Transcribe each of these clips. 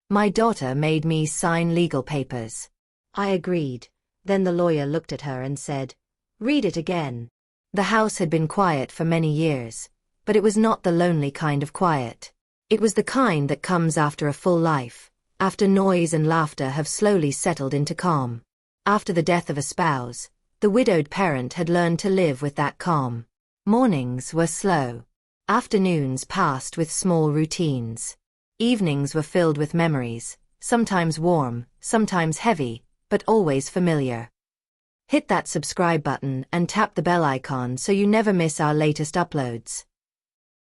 My daughter made me sign legal papers. I agreed. Then the lawyer looked at her and said, "Read it again." The house had been quiet for many years, but it was not the lonely kind of quiet. It was the kind that comes after a full life, after noise and laughter have slowly settled into calm. After the death of a spouse, the widowed parent had learned to live with that calm. Mornings were slow. Afternoons passed with small routines. Evenings were filled with memories, sometimes warm, sometimes heavy, but always familiar. Hit that subscribe button and tap the bell icon so you never miss our latest uploads.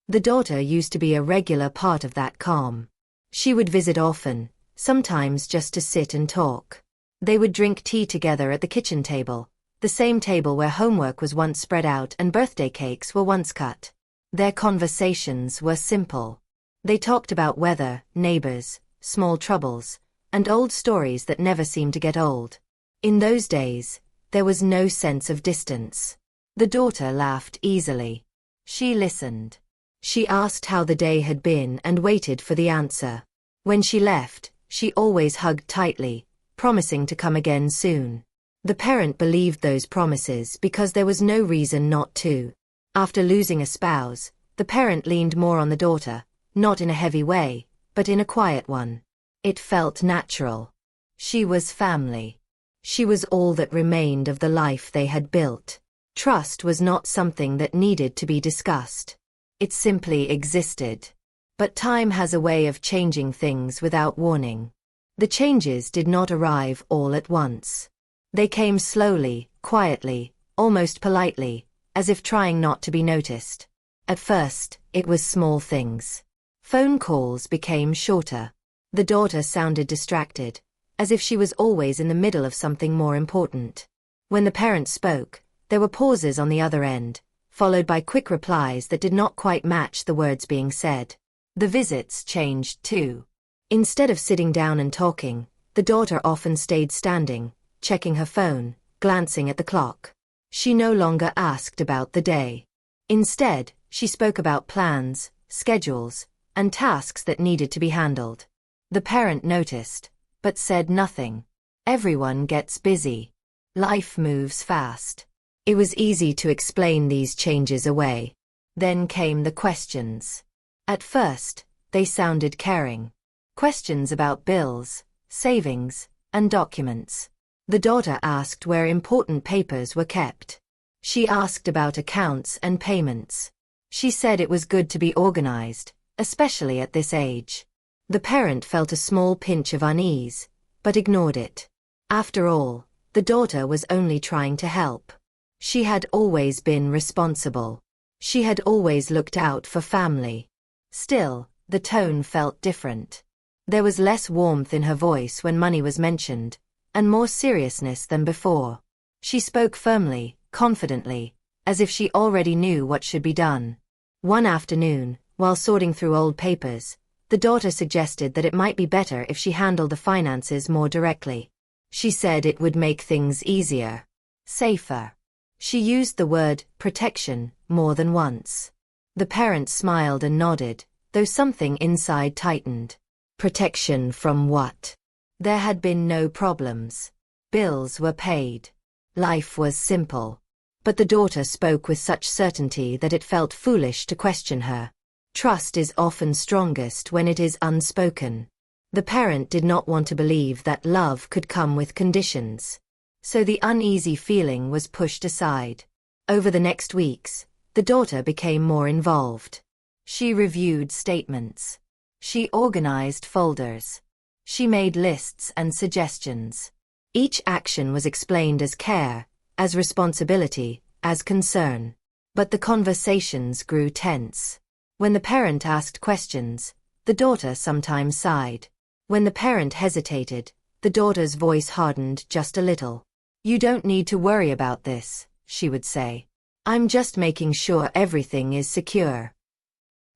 The daughter used to be a regular part of that calm. She would visit often, sometimes just to sit and talk. They would drink tea together at the kitchen table, the same table where homework was once spread out and birthday cakes were once cut. Their conversations were simple. They talked about weather, neighbors, small troubles, and old stories that never seemed to get old. In those days, there was no sense of distance. The daughter laughed easily. She listened. She asked how the day had been and waited for the answer. When she left, she always hugged tightly, promising to come again soon. The parent believed those promises because there was no reason not to. After losing a spouse, the parent leaned more on the daughter, not in a heavy way, but in a quiet one. It felt natural. She was family. She was all that remained of the life they had built. Trust was not something that needed to be discussed. It simply existed. But time has a way of changing things without warning. The changes did not arrive all at once. They came slowly, quietly, almost politely, as if trying not to be noticed. At first, it was small things. Phone calls became shorter. The daughter sounded distracted, as if she was always in the middle of something more important. When the parent spoke, there were pauses on the other end, followed by quick replies that did not quite match the words being said. The visits changed too. Instead of sitting down and talking, the daughter often stayed standing, checking her phone, glancing at the clock. She no longer asked about the day. Instead, she spoke about plans, schedules, and tasks that needed to be handled. The parent noticed, but said nothing. Everyone gets busy. Life moves fast. It was easy to explain these changes away. Then came the questions. At first, they sounded caring. Questions about bills, savings, and documents. The daughter asked where important papers were kept. She asked about accounts and payments. She said it was good to be organized, especially at this age. The parent felt a small pinch of unease, but ignored it. After all, the daughter was only trying to help. She had always been responsible. She had always looked out for family. Still, the tone felt different. There was less warmth in her voice when money was mentioned, and more seriousness than before. She spoke firmly, confidently, as if she already knew what should be done. One afternoon, while sorting through old papers, the daughter suggested that it might be better if she handled the finances more directly. She said it would make things easier, safer. She used the word protection more than once. The parent smiled and nodded, though something inside tightened. Protection from what? There had been no problems. Bills were paid. Life was simple. But the daughter spoke with such certainty that it felt foolish to question her. Trust is often strongest when it is unspoken. The parent did not want to believe that love could come with conditions. So the uneasy feeling was pushed aside. Over the next weeks, the daughter became more involved. She reviewed statements. She organized folders. She made lists and suggestions. Each action was explained as care, as responsibility, as concern. But the conversations grew tense. When the parent asked questions, the daughter sometimes sighed. When the parent hesitated, the daughter's voice hardened just a little. "You don't need to worry about this," she would say. "I'm just making sure everything is secure."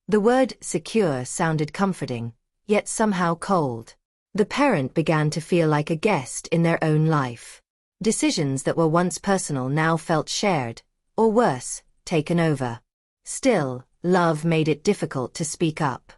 The word secure sounded comforting, yet somehow cold. The parent began to feel like a guest in their own life. Decisions that were once personal now felt shared, or worse, taken over. Still, love made it difficult to speak up.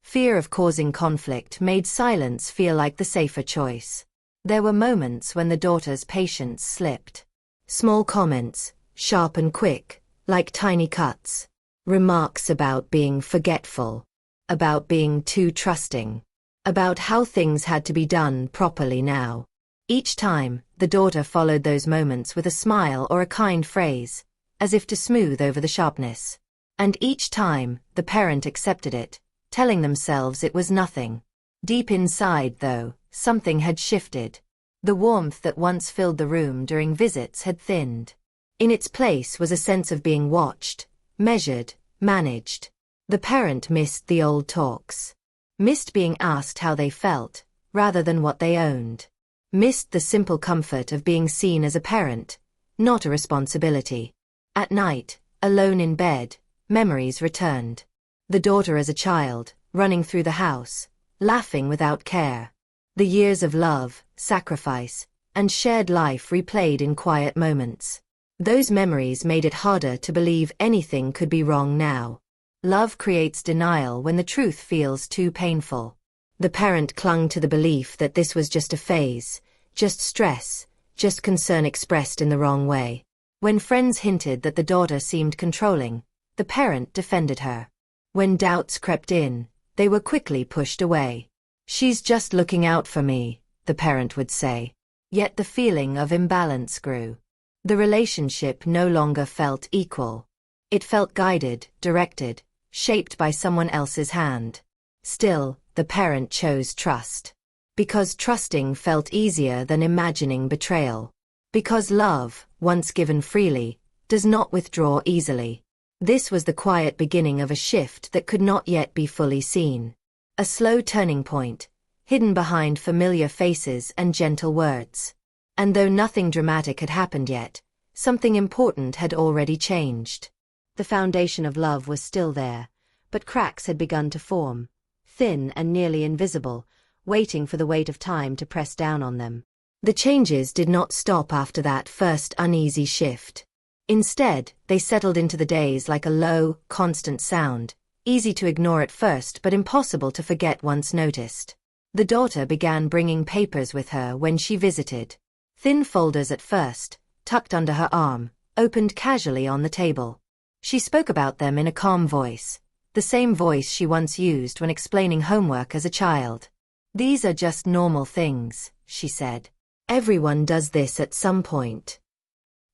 Fear of causing conflict made silence feel like the safer choice. There were moments when the daughter's patience slipped. Small comments, sharp and quick, like tiny cuts. Remarks about being forgetful. About being too trusting. About how things had to be done properly now. Each time, the daughter followed those moments with a smile or a kind phrase, as if to smooth over the sharpness. And each time, the parent accepted it, telling themselves it was nothing. Deep inside, though, something had shifted. The warmth that once filled the room during visits had thinned. In its place was a sense of being watched, measured, managed. The parent missed the old talks. Missed being asked how they felt, rather than what they owned. Missed the simple comfort of being seen as a parent, not a responsibility. At night, alone in bed, memories returned. The daughter as a child, running through the house, laughing without care. The years of love, sacrifice, and shared life replayed in quiet moments. Those memories made it harder to believe anything could be wrong now. Love creates denial when the truth feels too painful. The parent clung to the belief that this was just a phase, just stress, just concern expressed in the wrong way. When friends hinted that the daughter seemed controlling, the parent defended her. When doubts crept in, they were quickly pushed away. "She's just looking out for me," the parent would say. Yet the feeling of imbalance grew. The relationship no longer felt equal. It felt guided, directed, shaped by someone else's hand. Still, the parent chose trust. Because trusting felt easier than imagining betrayal. Because love, once given freely, does not withdraw easily. This was the quiet beginning of a shift that could not yet be fully seen. A slow turning point, hidden behind familiar faces and gentle words. And though nothing dramatic had happened yet, something important had already changed. The foundation of love was still there, but cracks had begun to form, thin and nearly invisible, waiting for the weight of time to press down on them. The changes did not stop after that first uneasy shift. Instead, they settled into the days like a low, constant sound, easy to ignore at first but impossible to forget once noticed. The daughter began bringing papers with her when she visited. Thin folders at first, tucked under her arm, opened casually on the table. She spoke about them in a calm voice, the same voice she once used when explaining homework as a child. "These are just normal things," she said. "Everyone does this at some point."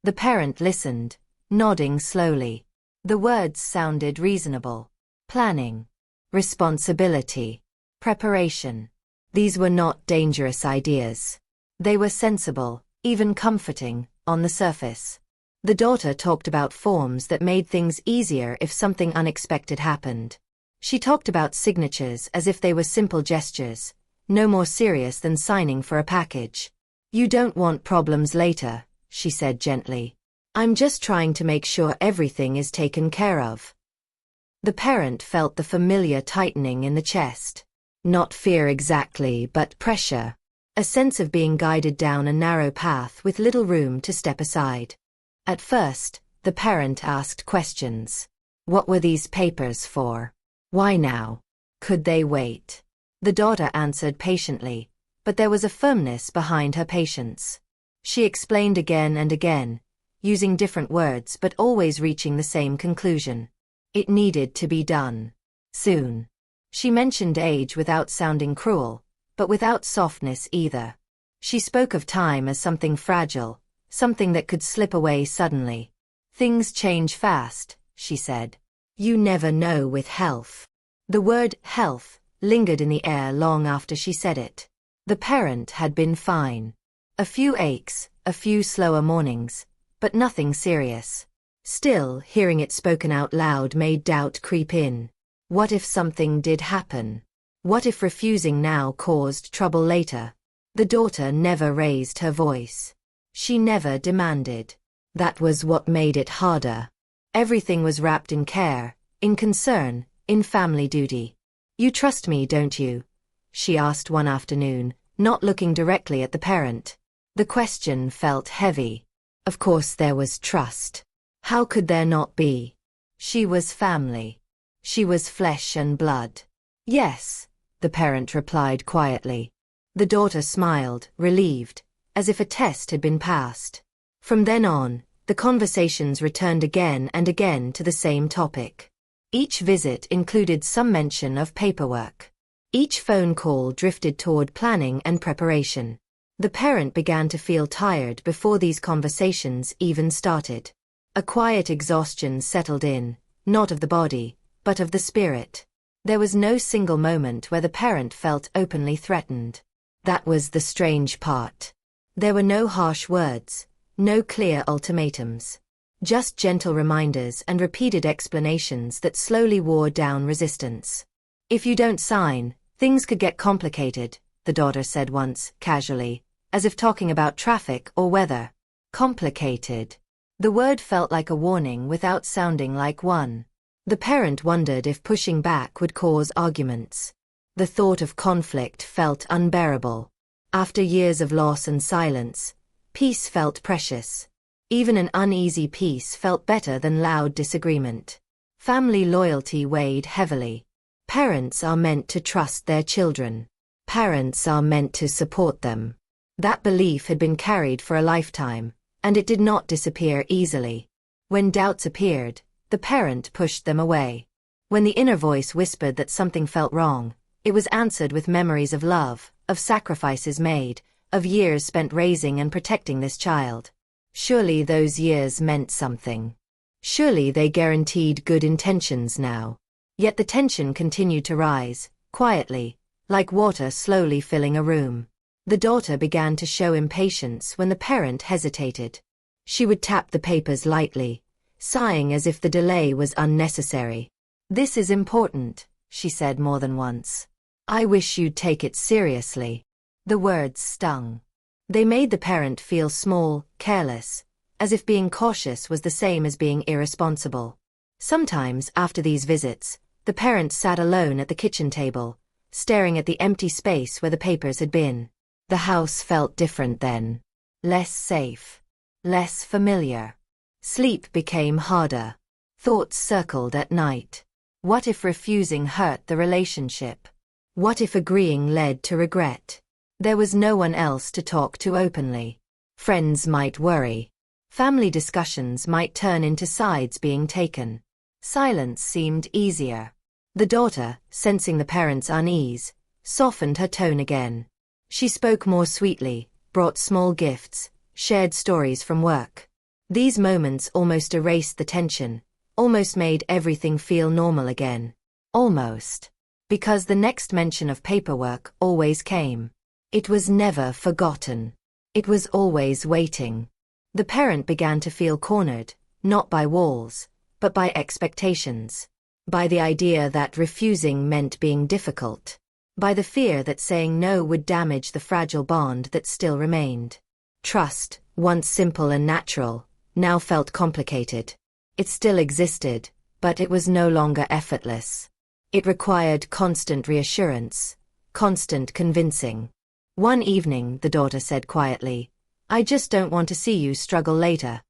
The parent listened, nodding slowly. The words sounded reasonable. Planning. Responsibility. Preparation. These were not dangerous ideas. They were sensible, even comforting, on the surface. The daughter talked about forms that made things easier if something unexpected happened. She talked about signatures as if they were simple gestures, no more serious than signing for a package. "You don't want problems later," she said gently. "I'm just trying to make sure everything is taken care of." The parent felt the familiar tightening in the chest. Not fear exactly, but pressure. A sense of being guided down a narrow path with little room to step aside. At first, the parent asked questions. What were these papers for? Why now? Could they wait? The daughter answered patiently, but there was a firmness behind her patience. She explained again and again, using different words but always reaching the same conclusion. It needed to be done. Soon. She mentioned age without sounding cruel, but without softness either. She spoke of time as something fragile, something that could slip away suddenly. "Things change fast," she said. "You never know with health." The word health lingered in the air long after she said it. The parent had been fine. A few aches, a few slower mornings, but nothing serious. Still, hearing it spoken out loud made doubt creep in. What if something did happen? What if refusing now caused trouble later? The daughter never raised her voice. She never demanded. That was what made it harder. Everything was wrapped in care, in concern, in family duty. "You trust me, don't you?" she asked one afternoon, not looking directly at the parent. The question felt heavy. Of course there was trust. How could there not be? She was family. She was flesh and blood. Yes, the parent replied quietly. The daughter smiled, relieved, as if a test had been passed. From then on, the conversations returned again and again to the same topic. Each visit included some mention of paperwork. Each phone call drifted toward planning and preparation. The parent began to feel tired before these conversations even started. A quiet exhaustion settled in, not of the body, but of the spirit. There was no single moment where the parent felt openly threatened. That was the strange part. There were no harsh words, no clear ultimatums. Just gentle reminders and repeated explanations that slowly wore down resistance. If you don't sign, things could get complicated, the daughter said once, casually, as if talking about traffic or weather. Complicated. The word felt like a warning without sounding like one. The parent wondered if pushing back would cause arguments. The thought of conflict felt unbearable. After years of loss and silence, peace felt precious. Even an uneasy peace felt better than loud disagreement. Family loyalty weighed heavily. Parents are meant to trust their children. Parents are meant to support them. That belief had been carried for a lifetime, and it did not disappear easily. When doubts appeared, the parent pushed them away. When the inner voice whispered that something felt wrong, it was answered with memories of love, of sacrifices made, of years spent raising and protecting this child. Surely those years meant something. Surely they guaranteed good intentions now. Yet the tension continued to rise, quietly, like water slowly filling a room. The daughter began to show impatience when the parent hesitated. She would tap the papers lightly, sighing as if the delay was unnecessary. "This is important," she said more than once. "I wish you'd take it seriously." The words stung. They made the parent feel small, careless, as if being cautious was the same as being irresponsible. Sometimes, after these visits, the parent sat alone at the kitchen table, staring at the empty space where the papers had been. The house felt different then. Less safe. Less familiar. Sleep became harder. Thoughts circled at night. What if refusing hurt the relationship? What if agreeing led to regret? There was no one else to talk to openly. Friends might worry. Family discussions might turn into sides being taken. Silence seemed easier. The daughter, sensing the parent's unease, softened her tone again. She spoke more sweetly, brought small gifts, shared stories from work. These moments almost erased the tension, almost made everything feel normal again. Almost. Because the next mention of paperwork always came. It was never forgotten. It was always waiting. The parent began to feel cornered, not by walls, but by expectations. By the idea that refusing meant being difficult. By the fear that saying no would damage the fragile bond that still remained. Trust, once simple and natural, now felt complicated. It still existed, but it was no longer effortless. It required constant reassurance, constant convincing. One evening, the daughter said quietly, "I just don't want to see you struggle later."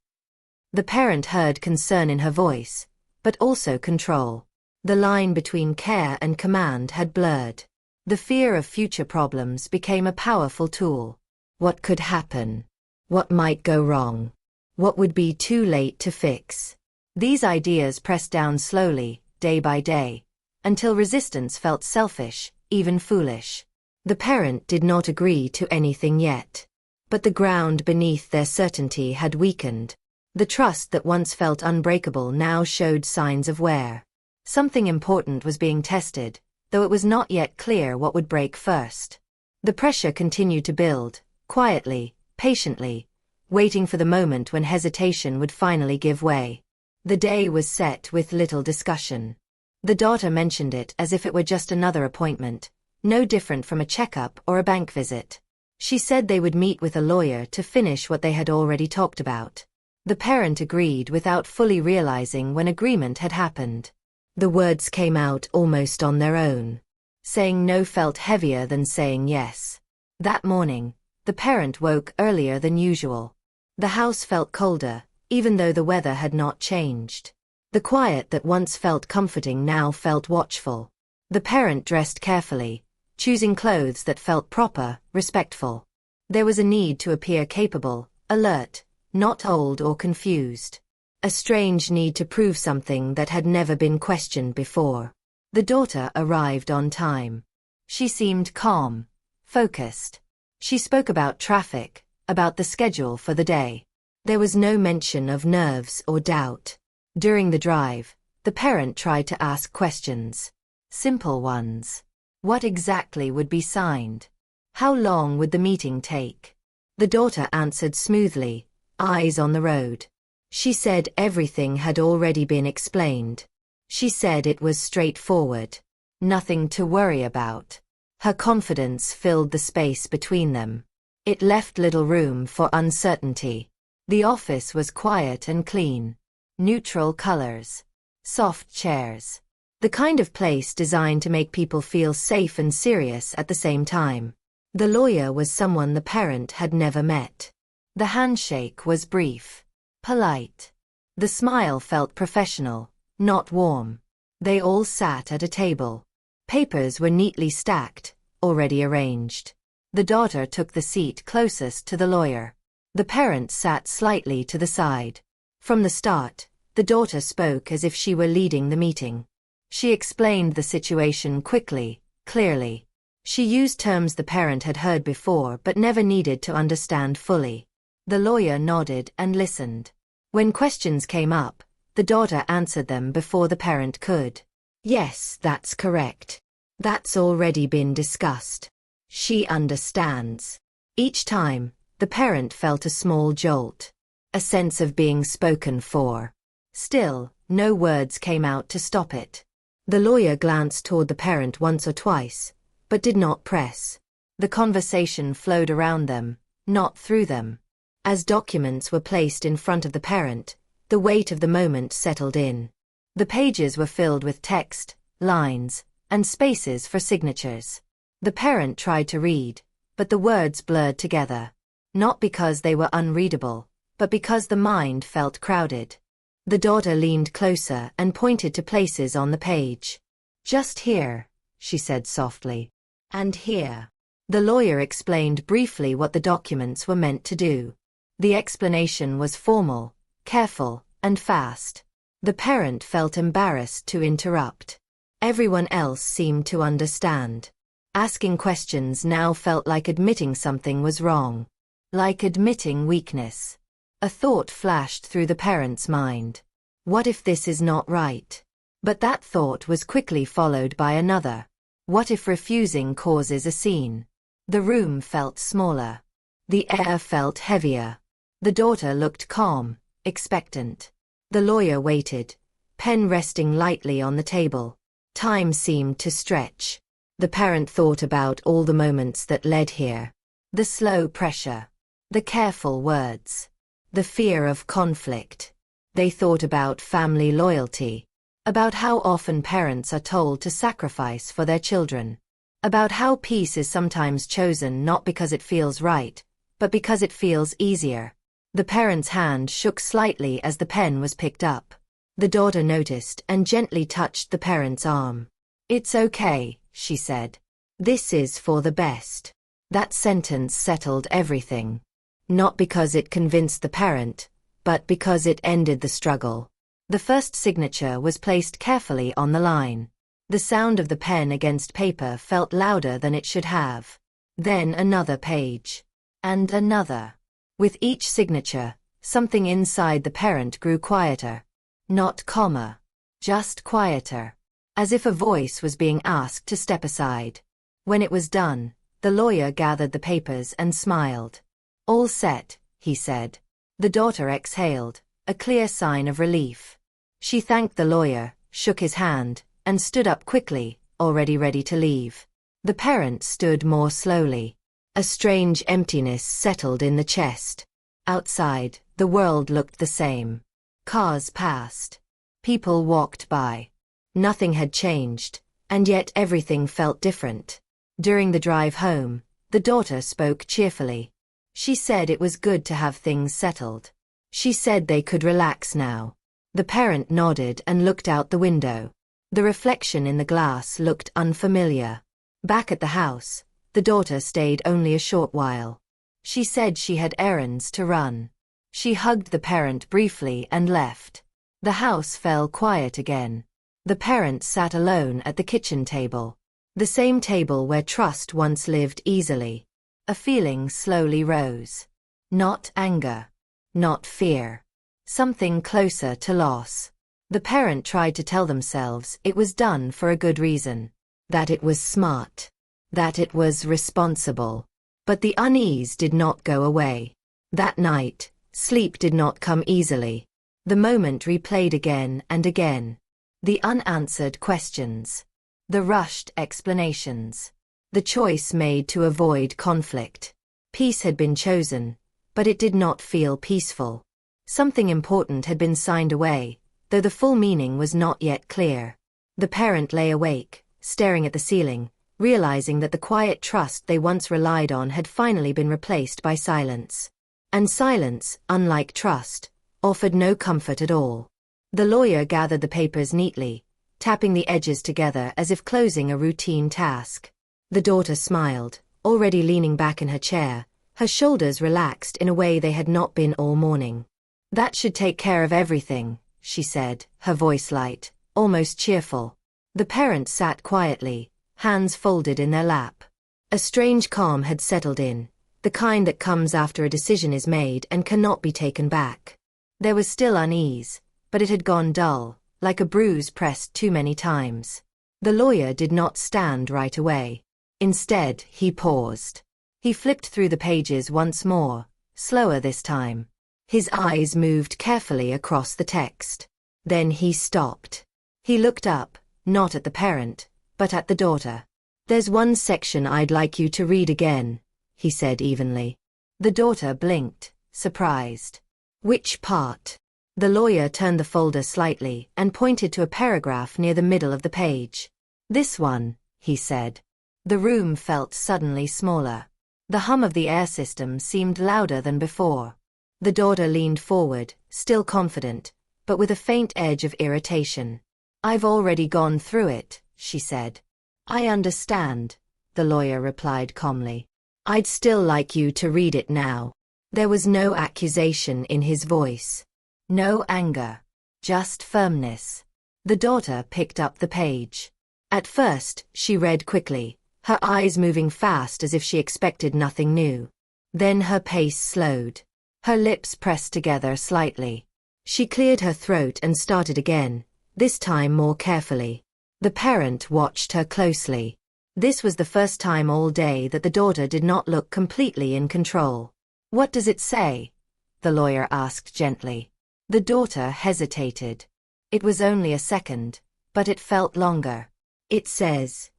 The parent heard concern in her voice, but also control. The line between care and command had blurred. The fear of future problems became a powerful tool. What could happen? What might go wrong? What would be too late to fix? These ideas pressed down slowly, day by day, until resistance felt selfish, even foolish. The parent did not agree to anything yet. But the ground beneath their certainty had weakened. The trust that once felt unbreakable now showed signs of wear. Something important was being tested, though it was not yet clear what would break first. The pressure continued to build, quietly, patiently, waiting for the moment when hesitation would finally give way. The day was set with little discussion. The daughter mentioned it as if it were just another appointment, no different from a checkup or a bank visit. She said they would meet with a lawyer to finish what they had already talked about. The parent agreed without fully realizing when agreement had happened. The words came out almost on their own. Saying no felt heavier than saying yes. That morning, the parent woke earlier than usual. The house felt colder, even though the weather had not changed. The quiet that once felt comforting now felt watchful. The parent dressed carefully, choosing clothes that felt proper, respectful. There was a need to appear capable, alert, not old or confused. A strange need to prove something that had never been questioned before. The daughter arrived on time. She seemed calm, focused. She spoke about traffic, about the schedule for the day. There was no mention of nerves or doubt. During the drive, the parent tried to ask questions. Simple ones. What exactly would be signed? How long would the meeting take? The daughter answered smoothly, eyes on the road. She said everything had already been explained. She said it was straightforward. Nothing to worry about. Her confidence filled the space between them. It left little room for uncertainty. The office was quiet and clean. Neutral colors. Soft chairs. The kind of place designed to make people feel safe and serious at the same time. The lawyer was someone the parent had never met. The handshake was brief. Polite. The smile felt professional, not warm. They all sat at a table. Papers were neatly stacked, already arranged. The daughter took the seat closest to the lawyer. The parent sat slightly to the side. From the start, the daughter spoke as if she were leading the meeting. She explained the situation quickly, clearly. She used terms the parent had heard before but never needed to understand fully. The lawyer nodded and listened. When questions came up, the daughter answered them before the parent could. Yes, that's correct. That's already been discussed. She understands. Each time, the parent felt a small jolt. A sense of being spoken for. Still, no words came out to stop it. The lawyer glanced toward the parent once or twice, but did not press. The conversation flowed around them, not through them. As documents were placed in front of the parent, the weight of the moment settled in. The pages were filled with text, lines, and spaces for signatures. The parent tried to read, but the words blurred together. Not because they were unreadable, but because the mind felt crowded. The daughter leaned closer and pointed to places on the page. Just here, she said softly. And here. The lawyer explained briefly what the documents were meant to do. The explanation was formal, careful, and fast. The parent felt embarrassed to interrupt. Everyone else seemed to understand. Asking questions now felt like admitting something was wrong. Like admitting weakness. A thought flashed through the parent's mind. What if this is not right? But that thought was quickly followed by another. What if refusing causes a scene? The room felt smaller. The air felt heavier. The daughter looked calm, expectant. The lawyer waited, pen resting lightly on the table. Time seemed to stretch. The parent thought about all the moments that led here. The slow pressure. The careful words. The fear of conflict. They thought about family loyalty. About how often parents are told to sacrifice for their children. About how peace is sometimes chosen not because it feels right, but because it feels easier. The parent's hand shook slightly as the pen was picked up. The daughter noticed and gently touched the parent's arm. It's okay, she said. This is for the best. That sentence settled everything. Not because it convinced the parent, but because it ended the struggle. The first signature was placed carefully on the line. The sound of the pen against paper felt louder than it should have. Then another page. And another. With each signature, something inside the parent grew quieter. Not calmer. Just quieter. As if a voice was being asked to step aside. When it was done, the lawyer gathered the papers and smiled. All set, he said. The daughter exhaled, a clear sign of relief. She thanked the lawyer, shook his hand, and stood up quickly, already ready to leave. The parent stood more slowly. A strange emptiness settled in the chest. Outside, the world looked the same. Cars passed. People walked by. Nothing had changed, and yet everything felt different. During the drive home, the daughter spoke cheerfully. She said it was good to have things settled. She said they could relax now. The parent nodded and looked out the window. The reflection in the glass looked unfamiliar. Back at the house, the daughter stayed only a short while. She said she had errands to run. She hugged the parent briefly and left. The house fell quiet again. The parent sat alone at the kitchen table. The same table where trust once lived easily. A feeling slowly rose. Not anger. Not fear. Something closer to loss. The parent tried to tell themselves it was done for a good reason. That it was smart. That it was responsible. But the unease did not go away. That night, sleep did not come easily. The moment replayed again and again. The unanswered questions. The rushed explanations. The choice made to avoid conflict. Peace had been chosen, but it did not feel peaceful. Something important had been signed away, though the full meaning was not yet clear. The parent lay awake, staring at the ceiling, realizing that the quiet trust they once relied on had finally been replaced by silence. And silence, unlike trust, offered no comfort at all. The lawyer gathered the papers neatly, tapping the edges together as if closing a routine task. The daughter smiled, already leaning back in her chair, her shoulders relaxed in a way they had not been all morning. "That should take care of everything," she said, her voice light, almost cheerful. The parents sat quietly, hands folded in their lap. A strange calm had settled in, the kind that comes after a decision is made and cannot be taken back. There was still unease, but it had gone dull, like a bruise pressed too many times. The lawyer did not stand right away. Instead, he paused. He flipped through the pages once more, slower this time. His eyes moved carefully across the text. Then he stopped. He looked up, not at the parent, but at the daughter. "There's one section I'd like you to read again," he said evenly. The daughter blinked, surprised. "Which part?" The lawyer turned the folder slightly and pointed to a paragraph near the middle of the page. "This one," he said. The room felt suddenly smaller. The hum of the air system seemed louder than before. The daughter leaned forward, still confident, but with a faint edge of irritation. "I've already gone through it," she said. "I understand," the lawyer replied calmly. "I'd still like you to read it now." There was no accusation in his voice. No anger. Just firmness. The daughter picked up the page. At first, she read quickly, her eyes moving fast as if she expected nothing new. Then her pace slowed. Her lips pressed together slightly. She cleared her throat and started again, this time more carefully. The parent watched her closely. This was the first time all day that the daughter did not look completely in control. "What does it say?" the lawyer asked gently. The daughter hesitated. It was only a second, but it felt longer. "It says,"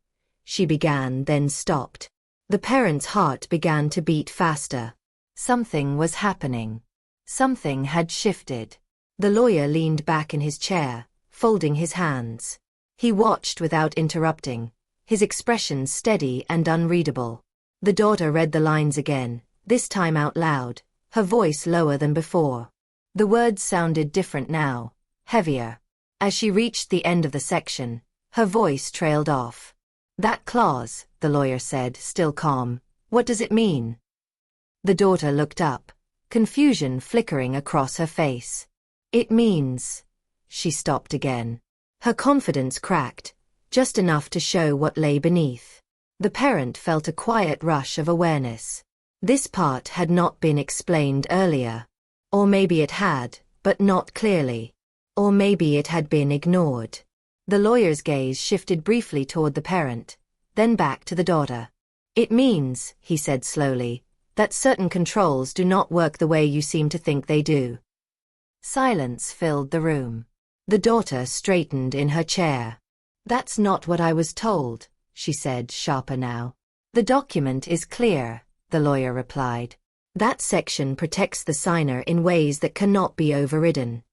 she began, then stopped. The parent's heart began to beat faster. Something was happening. Something had shifted. The lawyer leaned back in his chair, folding his hands. He watched without interrupting, his expression steady and unreadable. The daughter read the lines again, this time out loud, her voice lower than before. The words sounded different now, heavier. As she reached the end of the section, her voice trailed off. "That clause," the lawyer said, still calm, "what does it mean?" The daughter looked up, confusion flickering across her face. "It means..." She stopped again. Her confidence cracked, just enough to show what lay beneath. The parent felt a quiet rush of awareness. This part had not been explained earlier. Or maybe it had, but not clearly. Or maybe it had been ignored. The lawyer's gaze shifted briefly toward the parent, then back to the daughter. "It means," he said slowly, "that certain controls do not work the way you seem to think they do." Silence filled the room. The daughter straightened in her chair. "That's not what I was told," she said, sharper now. "The document is clear," the lawyer replied. "That section protects the signer in ways that cannot be overridden."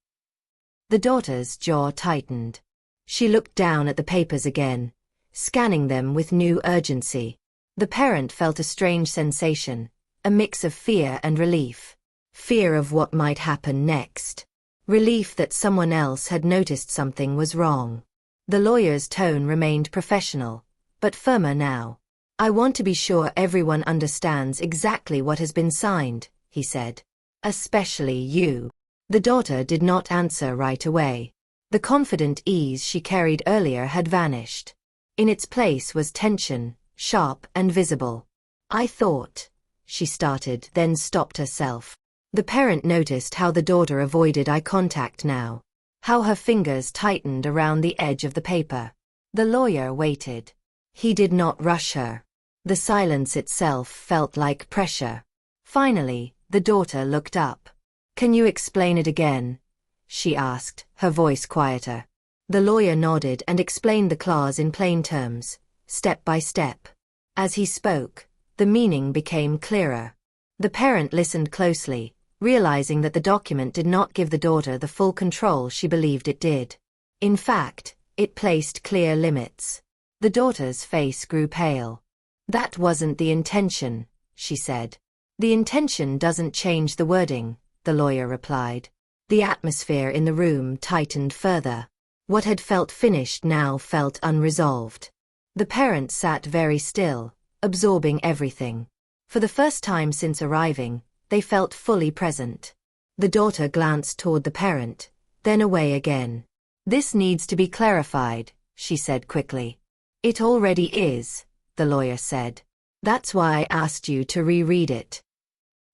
The daughter's jaw tightened. She looked down at the papers again, scanning them with new urgency. The parent felt a strange sensation, a mix of fear and relief. Fear of what might happen next. Relief that someone else had noticed something was wrong. The lawyer's tone remained professional, but firmer now. I want to be sure everyone understands exactly what has been signed, he said. Especially you. The daughter did not answer right away. The confident ease she carried earlier had vanished. In its place was tension, sharp and visible. I thought, she started, then stopped herself. The parent noticed how the daughter avoided eye contact now, how her fingers tightened around the edge of the paper. The lawyer waited. He did not rush her. The silence itself felt like pressure. Finally, the daughter looked up. Can you explain it again? She asked, her voice quieter. The lawyer nodded and explained the clause in plain terms, step by step. As he spoke, the meaning became clearer. The parent listened closely, realizing that the document did not give the daughter the full control she believed it did. In fact, it placed clear limits. The daughter's face grew pale. That wasn't the intention, she said. The intention doesn't change the wording, the lawyer replied. The atmosphere in the room tightened further. What had felt finished now felt unresolved. The parent sat very still, absorbing everything. For the first time since arriving, they felt fully present. The daughter glanced toward the parent, then away again. This needs to be clarified, she said quickly. It already is, the lawyer said. That's why I asked you to reread it.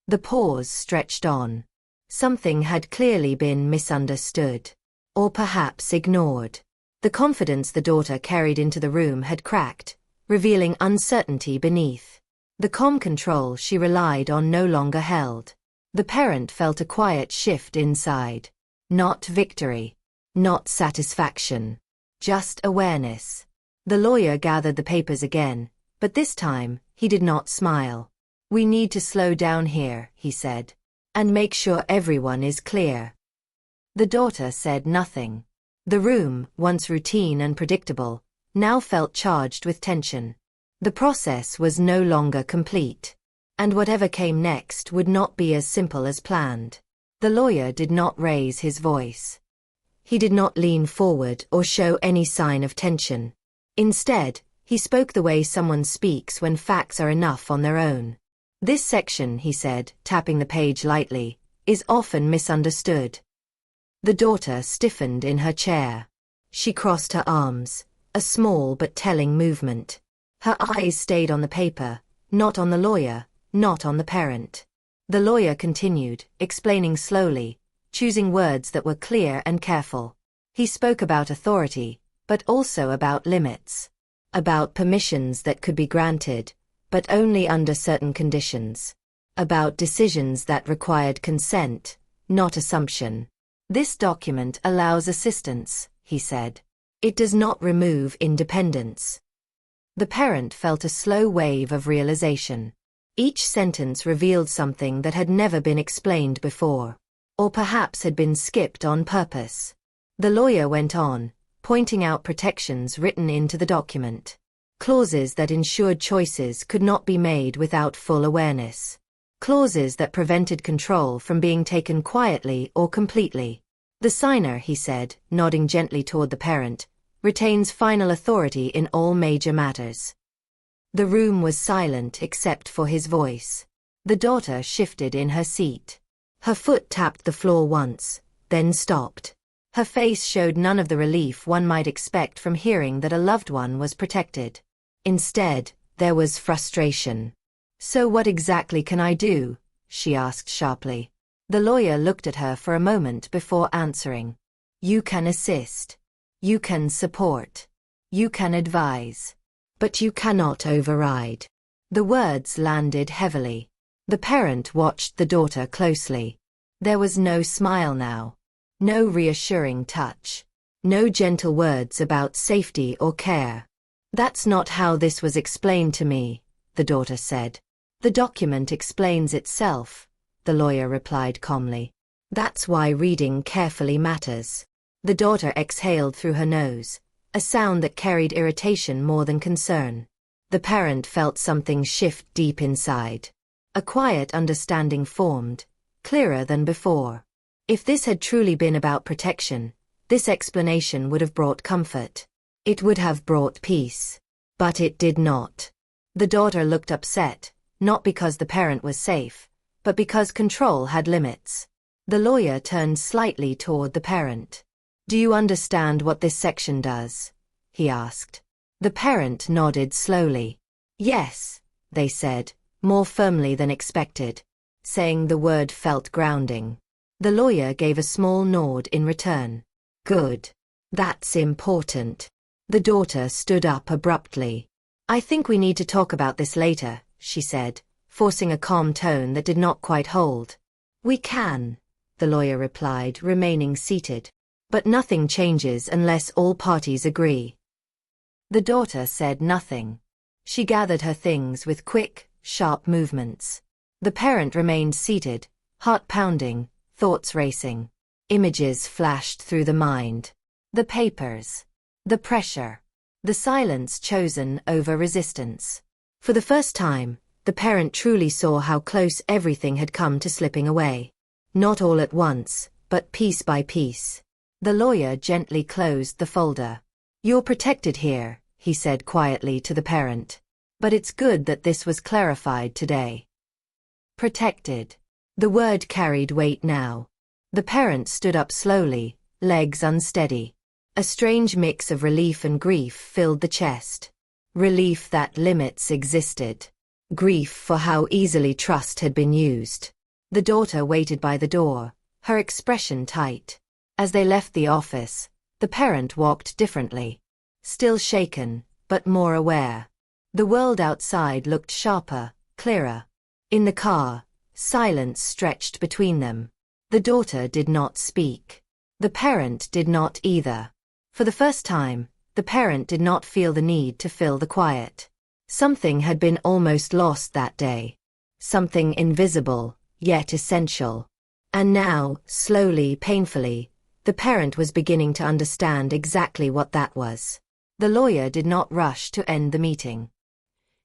The pause stretched on. Something had clearly been misunderstood. Or perhaps ignored. The confidence the daughter carried into the room had cracked, revealing uncertainty beneath. The calm control she relied on no longer held. The parent felt a quiet shift inside. Not victory. Not satisfaction. Just awareness. The lawyer gathered the papers again, but this time, he did not smile. We need to slow down here, he said. And make sure everyone is clear. The daughter said nothing. The room, once routine and predictable, now felt charged with tension. The process was no longer complete. And whatever came next would not be as simple as planned. The lawyer did not raise his voice. He did not lean forward or show any sign of tension. Instead, he spoke the way someone speaks when facts are enough on their own. This section, he said, tapping the page lightly, is often misunderstood. The daughter stiffened in her chair. She crossed her arms, a small but telling movement. Her eyes stayed on the paper, not on the lawyer, not on the parent. The lawyer continued, explaining slowly, choosing words that were clear and careful. He spoke about authority, but also about limits. About permissions that could be granted, but only under certain conditions. About decisions that required consent, not assumption. This document allows assistance, he said. It does not remove independence. The parent felt a slow wave of realization. Each sentence revealed something that had never been explained before, or perhaps had been skipped on purpose. The lawyer went on, pointing out protections written into the document. Clauses that ensured choices could not be made without full awareness. Clauses that prevented control from being taken quietly or completely. The signer, he said, nodding gently toward the parent, retains final authority in all major matters. The room was silent except for his voice. The daughter shifted in her seat. Her foot tapped the floor once, then stopped. Her face showed none of the relief one might expect from hearing that a loved one was protected. Instead, there was frustration. So what exactly can I do? She asked sharply. The lawyer looked at her for a moment before answering. You can assist. You can support. You can advise. But you cannot override. The words landed heavily. The parent watched the daughter closely. There was no smile now. No reassuring touch. No gentle words about safety or care. That's not how this was explained to me, the daughter said. The document explains itself, the lawyer replied calmly. That's why reading carefully matters. The daughter exhaled through her nose, a sound that carried irritation more than concern. The parent felt something shift deep inside. A quiet understanding formed, clearer than before. If this had truly been about protection, this explanation would have brought comfort. It would have brought peace. But it did not. The daughter looked upset, not because the parent was safe, but because control had limits. The lawyer turned slightly toward the parent. "Do you understand what this section does?" he asked. The parent nodded slowly. "Yes," they said, more firmly than expected. Saying the word felt grounding. The lawyer gave a small nod in return. "Good. That's important." The daughter stood up abruptly. "I think we need to talk about this later," she said, forcing a calm tone that did not quite hold. "We can," the lawyer replied, remaining seated. "But nothing changes unless all parties agree." The daughter said nothing. She gathered her things with quick, sharp movements. The parent remained seated, heart pounding, thoughts racing. Images flashed through the mind. The papers. The pressure. The silence chosen over resistance. For the first time, the parent truly saw how close everything had come to slipping away. Not all at once, but piece by piece. The lawyer gently closed the folder. "You're protected here," he said quietly to the parent. "But it's good that this was clarified today." Protected. The word carried weight now. The parent stood up slowly, legs unsteady. A strange mix of relief and grief filled the chest. Relief that limits existed. Grief for how easily trust had been used. The daughter waited by the door, her expression tight. As they left the office, the parent walked differently. Still shaken, but more aware. The world outside looked sharper, clearer. In the car, silence stretched between them. The daughter did not speak. The parent did not either. For the first time, the parent did not feel the need to fill the quiet. Something had been almost lost that day. Something invisible, yet essential. And now, slowly, painfully, the parent was beginning to understand exactly what that was. The lawyer did not rush to end the meeting.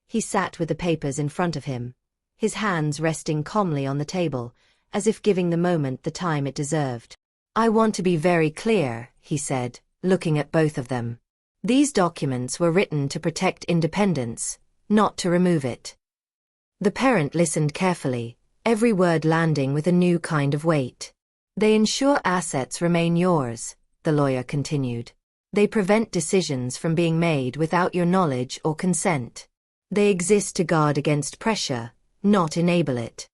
He sat with the papers in front of him, his hands resting calmly on the table, as if giving the moment the time it deserved. "I want to be very clear," he said, looking at both of them. "These documents were written to protect independence, not to remove it." The parent listened carefully, every word landing with a new kind of weight. "They ensure assets remain yours," the lawyer continued. "They prevent decisions from being made without your knowledge or consent. They exist to guard against pressure, not enable it."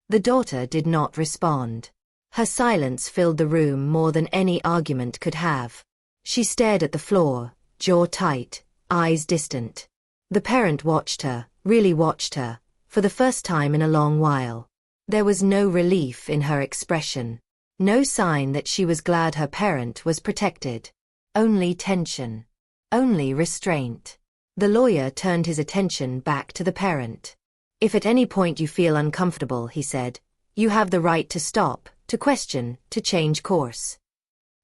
The daughter did not respond. Her silence filled the room more than any argument could have. She stared at the floor, jaw tight, eyes distant. The parent watched her, really watched her, for the first time in a long while. There was no relief in her expression. No sign that she was glad her parent was protected. Only tension. Only restraint. The lawyer turned his attention back to the parent. "If at any point you feel uncomfortable," he said, "you have the right to stop, to question, to change course."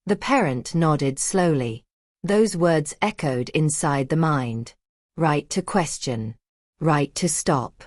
The parent nodded slowly. Those words echoed inside the mind. Right to question. Right to stop.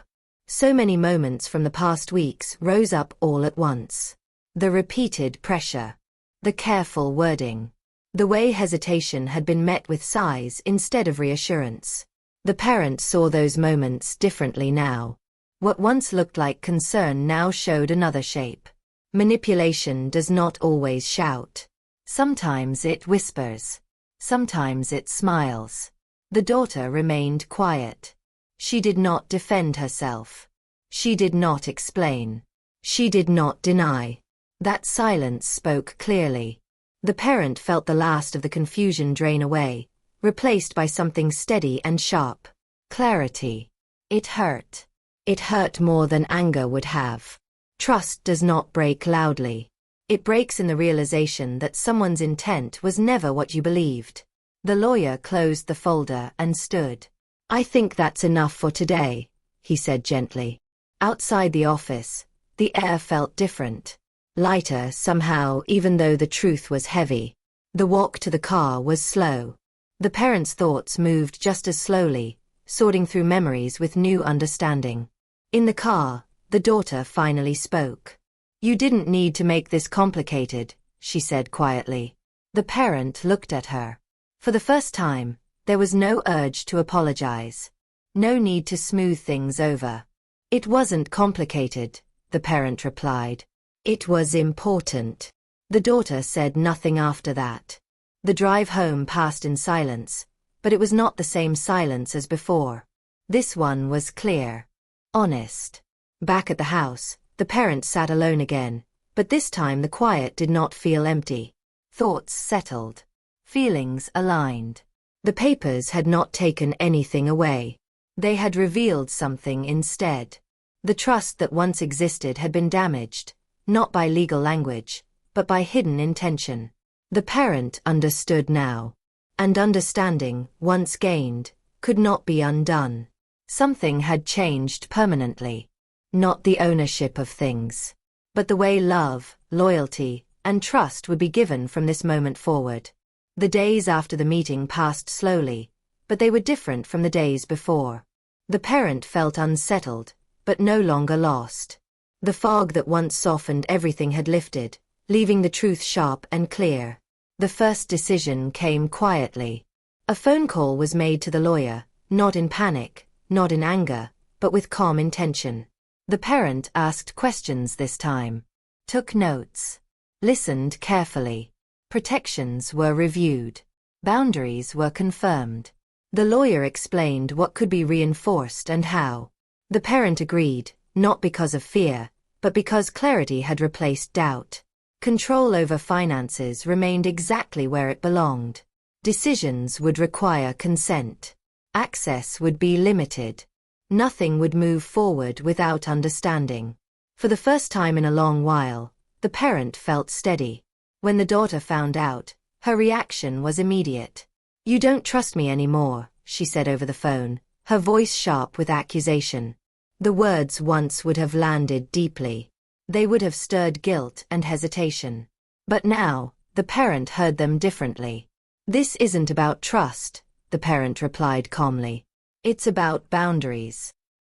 So many moments from the past weeks rose up all at once. The repeated pressure. The careful wording. The way hesitation had been met with sighs instead of reassurance. The parent saw those moments differently now. What once looked like concern now showed another shape. Manipulation does not always shout. Sometimes it whispers. Sometimes it smiles. The daughter remained quiet. She did not defend herself. She did not explain. She did not deny. That silence spoke clearly. The parent felt the last of the confusion drain away, replaced by something steady and sharp. Clarity. It hurt. It hurt more than anger would have. Trust does not break loudly. It breaks in the realization that someone's intent was never what you believed. The lawyer closed the folder and stood. "I think that's enough for today," he said gently. Outside the office, the air felt different. Lighter somehow, even though the truth was heavy. The walk to the car was slow. The parent's thoughts moved just as slowly, sorting through memories with new understanding. In the car, the daughter finally spoke. "You didn't need to make this complicated," she said quietly. The parent looked at her. For the first time, there was no urge to apologize. No need to smooth things over. It wasn't complicated, the parent replied. It was important. The daughter said nothing after that. The drive home passed in silence, but it was not the same silence as before. This one was clear. Honest. Back at the house, the parent sat alone again, but this time the quiet did not feel empty. Thoughts settled. Feelings aligned. The papers had not taken anything away. They had revealed something instead. The trust that once existed had been damaged, not by legal language, but by hidden intention. The parent understood now. And understanding, once gained, could not be undone. Something had changed permanently. Not the ownership of things, but the way love, loyalty, and trust would be given from this moment forward. The days after the meeting passed slowly, but they were different from the days before. The parent felt unsettled, but no longer lost. The fog that once softened everything had lifted, leaving the truth sharp and clear. The first decision came quietly. A phone call was made to the lawyer, not in panic, not in anger, but with calm intention. The parent asked questions this time, took notes, listened carefully. Protections were reviewed. Boundaries were confirmed. The lawyer explained what could be reinforced and how. The parent agreed, not because of fear, but because clarity had replaced doubt. Control over finances remained exactly where it belonged. Decisions would require consent. Access would be limited. Nothing would move forward without understanding. For the first time in a long while, the parent felt steady. When the daughter found out, her reaction was immediate. "You don't trust me anymore," she said over the phone, her voice sharp with accusation. The words once would have landed deeply. They would have stirred guilt and hesitation. But now, the parent heard them differently. "This isn't about trust," the parent replied calmly. "It's about boundaries."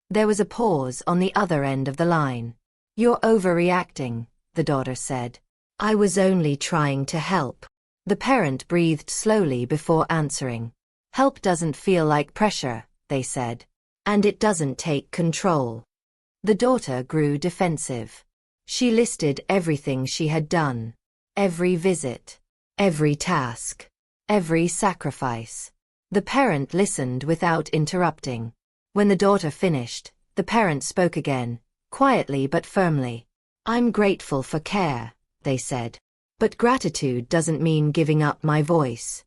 There was a pause on the other end of the line. "You're overreacting," the daughter said. "I was only trying to help." The parent breathed slowly before answering. "Help doesn't feel like pressure," they said. "And it doesn't take control." The daughter grew defensive. She listed everything she had done. Every visit. Every task. Every sacrifice. The parent listened without interrupting. When the daughter finished, the parent spoke again, quietly but firmly. "I'm grateful for care," they said. "But gratitude doesn't mean giving up my voice."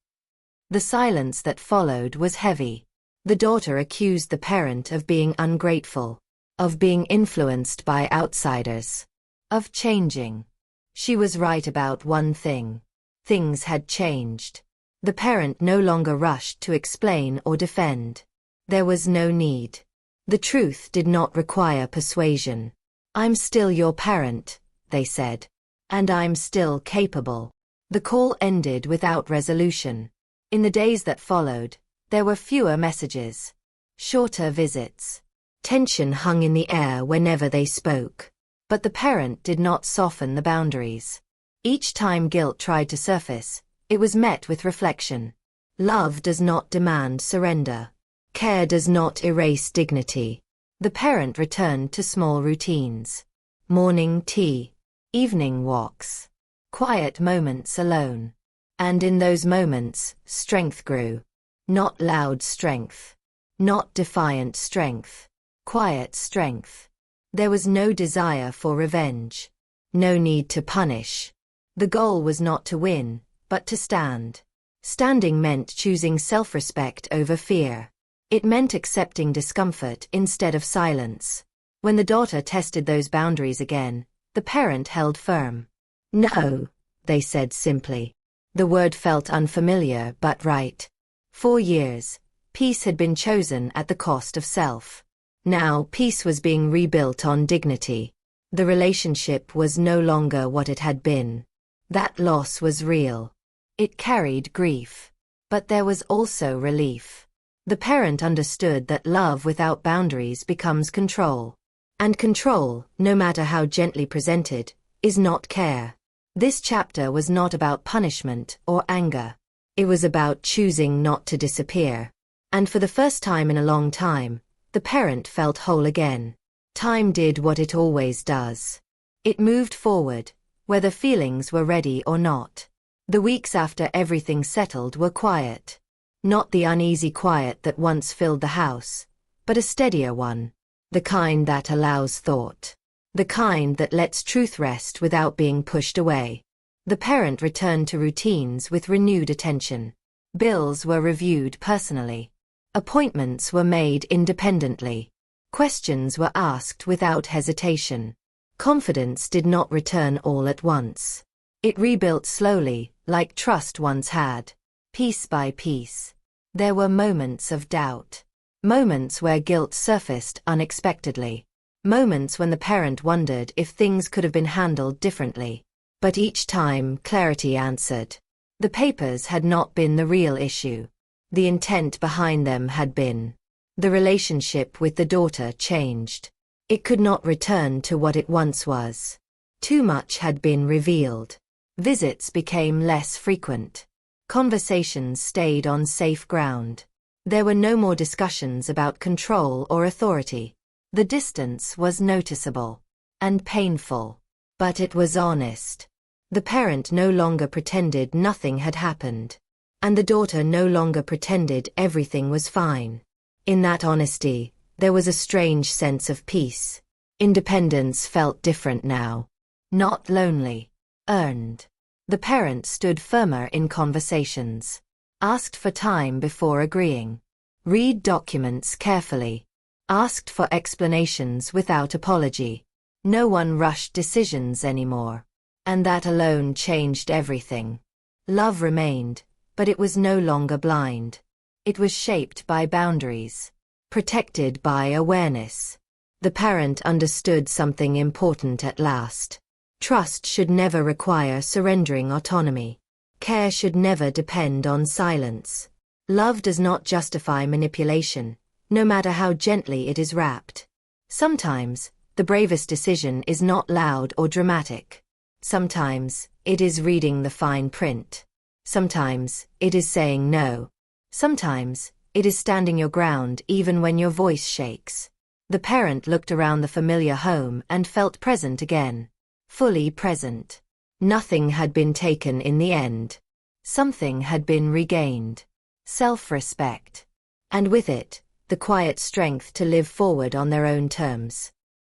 The silence that followed was heavy. The daughter accused the parent of being ungrateful, of being influenced by outsiders, of changing. She was right about one thing. Things had changed. The parent no longer rushed to explain or defend. There was no need. The truth did not require persuasion. "I'm still your parent," they said. "And I'm still capable." The call ended without resolution. In the days that followed, there were fewer messages. Shorter visits. Tension hung in the air whenever they spoke. But the parent did not soften the boundaries. Each time guilt tried to surface, it was met with reflection. Love does not demand surrender. Care does not erase dignity. The parent returned to small routines. Morning tea. Evening walks. Quiet moments alone. And in those moments, strength grew. Not loud strength. Not defiant strength. Quiet strength. There was no desire for revenge. No need to punish. The goal was not to win, but to stand. Standing meant choosing self-respect over fear. It meant accepting discomfort instead of silence. When the daughter tested those boundaries again, the parent held firm. "No," they said simply. The word felt unfamiliar but right. 4 years, peace had been chosen at the cost of self. Now peace was being rebuilt on dignity. The relationship was no longer what it had been. That loss was real. It carried grief. But there was also relief. The parent understood that love without boundaries becomes control. And control, no matter how gently presented, is not care. This chapter was not about punishment or anger. It was about choosing not to disappear. And for the first time in a long time, the parent felt whole again. Time did what it always does. It moved forward, whether feelings were ready or not. The weeks after everything settled were quiet. Not the uneasy quiet that once filled the house, but a steadier one. The kind that allows thought. The kind that lets truth rest without being pushed away. The parent returned to routines with renewed attention. Bills were reviewed personally. Appointments were made independently. Questions were asked without hesitation. Confidence did not return all at once. It rebuilt slowly, like trust once had. Piece by piece. There were moments of doubt. Moments where guilt surfaced unexpectedly. Moments when the parent wondered if things could have been handled differently. But each time, clarity answered. The papers had not been the real issue. The intent behind them had been. The relationship with the daughter changed. It could not return to what it once was. Too much had been revealed. Visits became less frequent. Conversations stayed on safe ground. There were no more discussions about control or authority. The distance was noticeable and painful, but it was honest. The parent no longer pretended nothing had happened, and the daughter no longer pretended everything was fine. In that honesty, there was a strange sense of peace. Independence felt different now. Not lonely. Earned. The parent stood firmer in conversations. Asked for time before agreeing. Read documents carefully. Asked for explanations without apology. No one rushed decisions anymore. And that alone changed everything. Love remained, but it was no longer blind. It was shaped by boundaries. Protected by awareness. The parent understood something important at last. Trust should never require surrendering autonomy. Care should never depend on silence. Love does not justify manipulation, no matter how gently it is wrapped. Sometimes, the bravest decision is not loud or dramatic. Sometimes, it is reading the fine print. Sometimes, it is saying no. Sometimes, it is standing your ground even when your voice shakes. The parent looked around the familiar home and felt present again. Fully present. Nothing had been taken in the end. Something had been regained. Self-respect. And with it, the quiet strength to live forward on their own terms.